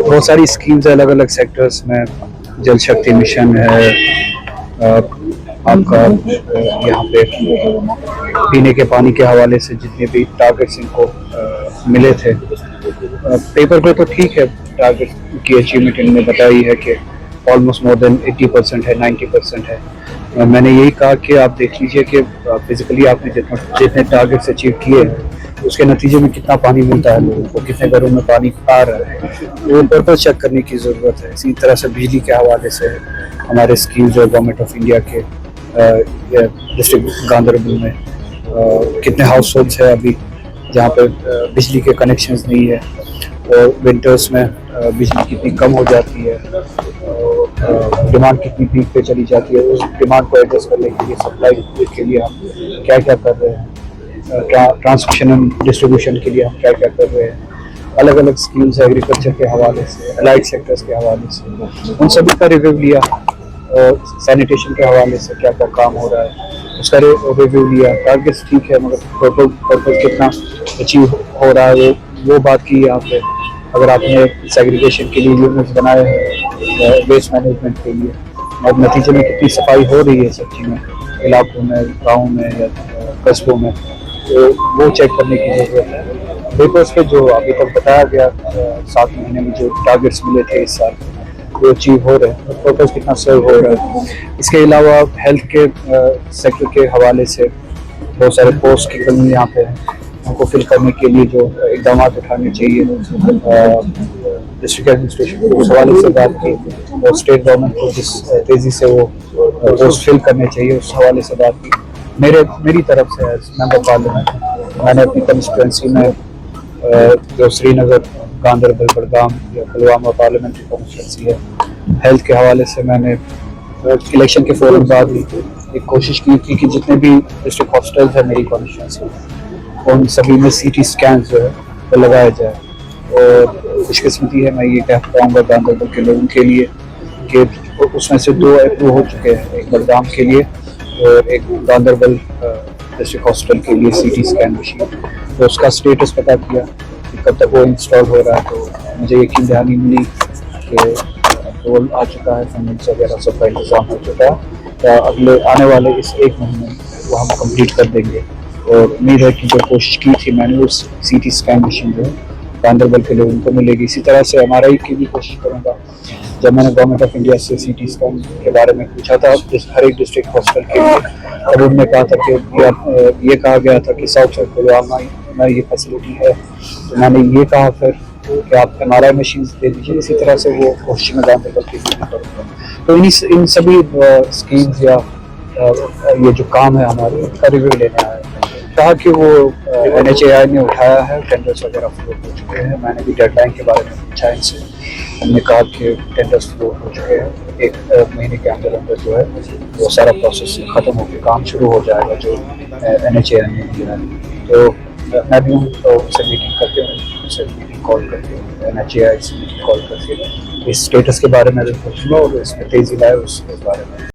بہت ساری اسکیمز الگ الگ سیکٹرس میں، جل شکتی مشن ہے، آپ کا یہاں پہ پینے کے پانی کے حوالے سے جتنے بھی ٹارگیٹس ان کو ملے تھے، پیپر پہ تو ٹھیک ہے، ٹارگیٹ کی اچیومنٹ ان نے بتائی ہے کہ آلموسٹ مور دین 80% ہے، 90% ہے۔ میں نے یہی کہا کہ آپ دیکھ لیجئے کہ فزیکلی آپ نے جتنے ٹارگیٹس اچیو کیے ہیں اس کے نتیجے میں کتنا پانی ملتا ہے لوگوں کو، کتنے گھروں میں پانی آ رہا ہے، وہ پرپز چیک کرنے کی ضرورت ہے۔ اسی طرح سے بجلی کے حوالے سے ہمارے اسکیمز جو گورنمنٹ آف انڈیا کے ڈسٹرکٹ گاندربل میں کتنے ہاؤس ہولڈس ہیں ابھی جہاں پہ بجلی کے کنیکشنز نہیں ہے، اور ونٹرس میں بجلی کتنی کم ہو جاتی ہے، ڈیمانڈ کتنی پیک پہ چلی جاتی ہے، اس ڈیمانڈ کو ایڈریس کرنے کے لیے سپلائی کے لیے ہم کیا کیا کر رہے ہیں، ٹرانسمیشن اینڈ ڈسٹریبیوشن کے لیے ہم کیا کیا کر رہے ہیں، الگ الگ اسکیمز ایگریکلچر کے حوالے سے، الائڈ سیکٹرز کے حوالے سے، ان سبھی کا ریویو لیا، اور سینیٹیشن کے حوالے سے کیا کیا کام ہو رہا ہے اس کا ریویو لیا۔ ٹارگیٹس ٹھیک ہے مگر پرپز کتنا اچیو ہو رہا ہے وہ بات کی یہاں پہ۔ اگر آپ نے سیگریگیشن کے لیے یونٹس بنائے ہیں ویسٹ مینجمنٹ کے لیے، اور نتیجے میں کتنی صفائی ہو رہی ہے سب چیزوں میں، علاقوں میں، گاؤں میں یا قصبوں میں، تو وہ چیک کرنے کی ضرورت ہے۔ پیپرس پہ جو ابھی تک بتایا گیا 7 مہینے میں جو ٹارگیٹس ملے تھے اس سال وہ اچیو ہو رہے ہیں، پرپز کتنا سرو ہو رہا ہے۔ اس کے علاوہ ہیلتھ کے سیکٹر کے حوالے سے بہت سارے پوسٹ کی کمی یہاں پہ ہے، ان کو فل کرنے کے لیے جو اقدامات اٹھانے چاہیے، ڈسٹرکٹ ایڈمنسٹریشن کو اس حوالے سے بات کی، اور اسٹیٹ گورنمنٹ کو جس تیزی سے وہ پوسٹ فل کرنے چاہیے اس حوالے سے بات کی۔ میری طرف سے ایز ممبر پارلیمنٹ میں نے اپنی کنسٹیچوئنسی میں جو سری نگر، گاندربل، بڈگام یا پلوامہ پارلیمنٹری کانسٹیچوئنسی ہے، ہیلتھ کے حوالے سے میں نے الیکشن کے فوراً بعد ہی ایک کوشش کی تھی کہ جتنے بھی ڈسٹرکٹ ہاسپٹلز ہیں میری کانسٹیچوئنسی میں ان سبھی میں سی ٹی اسکینز جو ہے وہ لگایا جائے، اور خوش قسمتی ہے میں یہ کہہ پاؤں گا گاندربل کے لوگوں کے لیے کہ اس میں سے 2 اپروو ہو چکے ہیں، ایک بڈگام کے لیے اور ایک گاندربل ڈسٹرکٹ ہاسپٹل کے لیے سی ٹی اسکین مشین۔ تو اس کا اسٹیٹس پتہ کیا کہ کب تک وہ انسٹال ہو رہا ہے، تو مجھے یقین دہانی ملی کہ رول آ چکا ہے، فنڈنگس وغیرہ سب کا انتظام ہو چکا ہے، اگلے آنے والے اس 1 مہینے میں وہ ہم کمپلیٹ کر دیں گے۔ اور امید ہے کہ جو کوشش کی تھی میں نے اس سی ٹی اسکین مشین جو ہے گاندربل کے لوگوں کو ملے گی۔ اسی طرح سے ایم آر آئی کی بھی کوشش کروں گا۔ جب میں نے گورنمنٹ آف انڈیا سے سی ٹی اسکین کے بارے میں پوچھا تھا ہر ایک ڈسٹرکٹ ہاسپٹل کے لیے، اور انہوں نے کہا تھا کہ یہ کہا گیا تھا کہ ساؤتھ سائڈ پلوامہ میں یہ فیسلٹی ہے، تو میں نے یہ کہا پھر کہ آپ ایم آر آئی مشینز دے دیجیے۔ اسی طرح سے وہ کوشش میں گاندربل کی بھی کروں گا۔ تو ان سبھی اسکیمز یا یہ جو کام ہے ہمارے ان کا ریویو لینے آیا ہے۔ کہا کہ وہ این ایچ اے آئی نے اٹھایا ہے، ٹینڈرس وغیرہ فلو ہو چکے ہیں۔ میں نے بھی ڈیڈ لائن کے بارے میں پوچھا ان سے، ہم نے کہا کہ ٹینڈرس فلو ہو چکے ہیں، 1 مہینے کے اندر اندر جو ہے وہ سارا پروسیس ختم ہو کے کام شروع ہو جائے گا جو این ایچ اے آئی نے دیا ہے۔ تو میں بھی ان سے میٹنگ کرتے ہوں، ان سے میٹنگ کال کرتے ہوں، این ایچ اے آئی سے میٹنگ کال کر کے اس اسٹیٹس کے بارے میں بھی پوچھوں گا اور اس میں تیزی لائے اس بارے میں۔